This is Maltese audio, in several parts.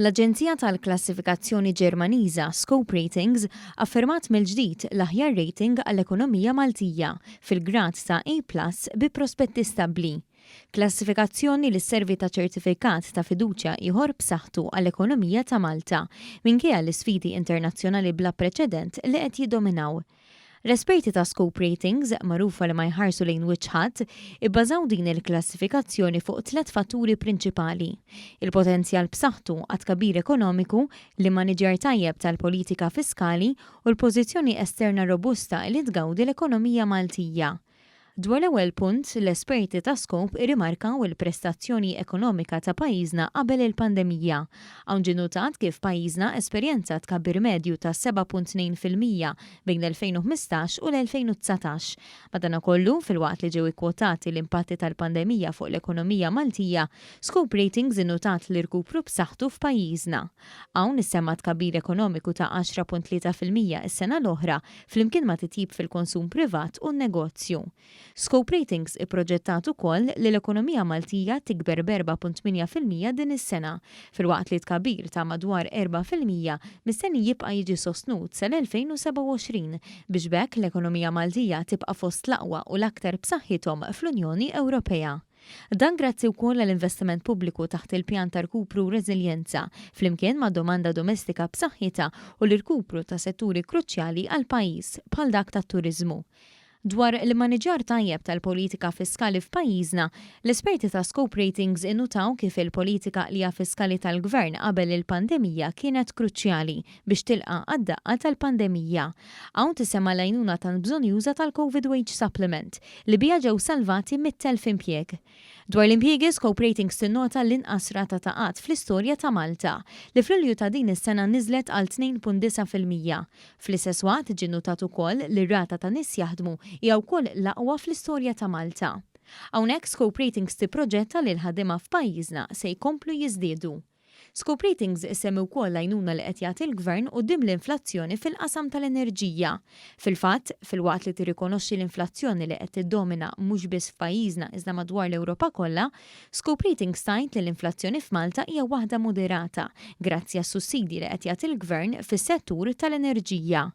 L-Aġenzija tal-Klassifikazzjoni Ġermaniża Scope Ratings affermat mill-ġdid l-aħjar rating għall-ekonomija Maltija fil-grad ta' A+ bi prospetti stabbli. Klassifikazzjoni li sservi ta' ċertifikat ta' fiduċja ieħor b'saħħtu għall-ekonomija ta' Malta minkejja l-isfidi internazzjonali bla preċedent li qed jiddominaw. L-esperti ta' Scope Ratings, magħrufa li ma jħarsu lejn wiċċ ħadd, ibbażaw din il-klassifikazzjoni fuq 3 fatturi prinċipali: il-potenzjal b'saħħtu għad kabir ekonomiku, l-maniġjar tajjeb tal-politika fiskali u l-pożizzjoni esterna robusta li tgawdi l-ekonomija Maltija. Dwar l-ewwel punt, l-esperti ta' Scope irrimarkaw il-prestazzjoni ekonomika ta' pajjiżna qabel il-pandemija. Hawn ġie notat kif pajjiżna esperjenza tkabbir medju ta' 7.2% bejn l-2015 u l-2019. Madankollu, filwaqt li ġew ikkwotati l-impatti tal-pandemija fuq l-ekonomija Maltija, Scope Ratings innotat l-irkupru b'saħħtu f'pajjiżna. Hawn issemma tkabbir ekonomiku ta' 10.3% is-sena l-oħra flimkien ma' titjib fil-konsum privat u n-negozju. Scope Ratings ipproġettat ukoll li l-ekonomija Maltija tikber b'4.8% din is-sena, filwaqt li tkabbir ta' madwar 4% mistenni jibqa' jiġi sostnut sal-2027 biex bekk l-ekonomija Maltija tibqa' fost l-aqwa u l-aktar b'saħħithom fl-Unjoni Ewropea. Dan grazzi wkoll għall-investiment pubbliku taħt il-pjan ta' rkupru u reżiljenza flimkien ma' domanda domestika b'saħħitha u l-irkupru ta' setturi kruċjali għal pajjiż bħal dak tat-turiżmu. Dwar il-maniġjar tajjeb tal-politika fiskali f'pajjiżna, l-esperti ta' Scope Ratings innutaw kif il-politika lija fiskali tal-Gvern qabel il-pandemija kienet kruċjali biex tilqa' għad-daqqa tal-pandemija. Hawn tisemma l-għajnuna tal-bżonjuża tal-Covid Wage Supplement li biha ġew salvati mit-telf impjieg. Dwar l-impjiegi, Scope Ratings tinnota l-inqas rata ta' qatt fl-istorja ta' Malta li fl-Ulju ta' din is-sena niżlet għal 2.9%. Fl-istess waqt ġie notat ukoll li r-rata ta' nies jaħdmu hija wkoll l-aqwa fl-istorja ta' Malta. Hawnhekk Scope Ratings tipproġetta li l-ħaddiema f'pajjiżna se jkomplu jiżdiedu. Scope Ratings issemmi wkoll għajnuna li qed jagħti l-Gvern quddiem l-inflazzjoni fil-qasam tal-enerġija. Fil-fatt, filwaqt li tirrikonoxxi l-inflazzjoni li qed tiddomina mhux biss f'pajjiżna iżda madwar l-Ewropa kollha, Scope Ratings tgħid li l-inflazzjoni f'Malta hija waħda moderata grazzi għas-sussidji li qed jagħti l-Gvern fis-settur tal-enerġija.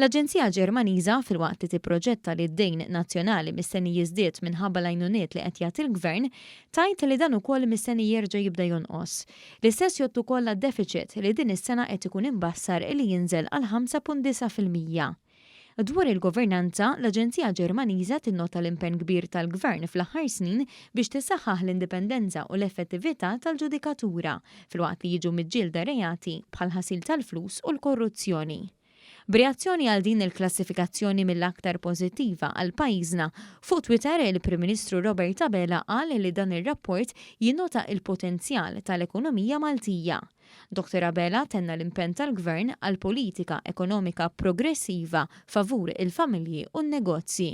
L-Aġenzija Ġermaniża filwaqt li tipproġetta li d-dejn nazzjonali mistenni jiżdied minħabba l-għajnuniet li qed jagħti l-Gvern, tgħid li dan ukoll mistenni jerġa' jibda jonqos. L-istess jgħod ukoll għad-deficit li din is-sena qed ikun imbassar li jinżel għal 5.9%. Dwar il-governanza, l-Aġenzija Ġermaniża tinnota l-impenn kbir tal-Gvern fl-aħħar snin biex tisaħħaħ l-indipendenza u l-effettività tal-ġudikatura filwaqt li jiġu miġġielda reati bħal ħasil tal-flus u l-korruzzjoni. B'reazzjoni għal din il-klassifikazzjoni mill-aktar pożittiva għal pajjiżna, fuq Twitter il-Prim Ministru Robert Abela qal li dan ir-rapport jinnota il-potenzjal tal-ekonomija Maltija. Dr. Abela tenna l-impenn tal-Gvern għal politika ekonomika progressiva favur il-familji u n-negozji.